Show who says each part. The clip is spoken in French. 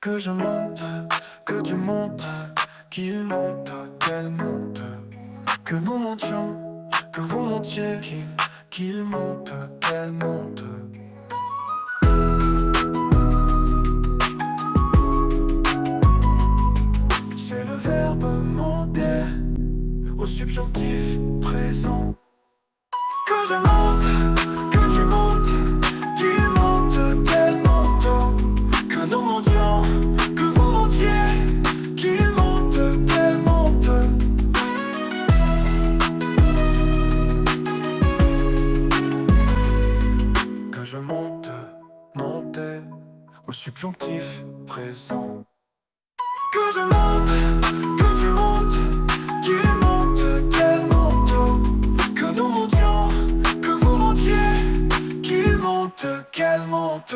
Speaker 1: Que je monte, que tu montes, qu'il monte, qu'elle monte. Que nous montions, que vous montiez, qu'il monte, qu'elle monte. C'est le verbe monter au subjonctif présent. Que je monte, que tu montes, qu'il monte, qu'elle monte. Que nous montions, que vous montiez, qu'il monte, qu'elle monte. Que je monte, monter au subjonctif présent. Que je monte, que tu montes, qu'il monte, qu'elle monte. Que nous montions, que vous montiez, qu'il monte, qu'elle monte.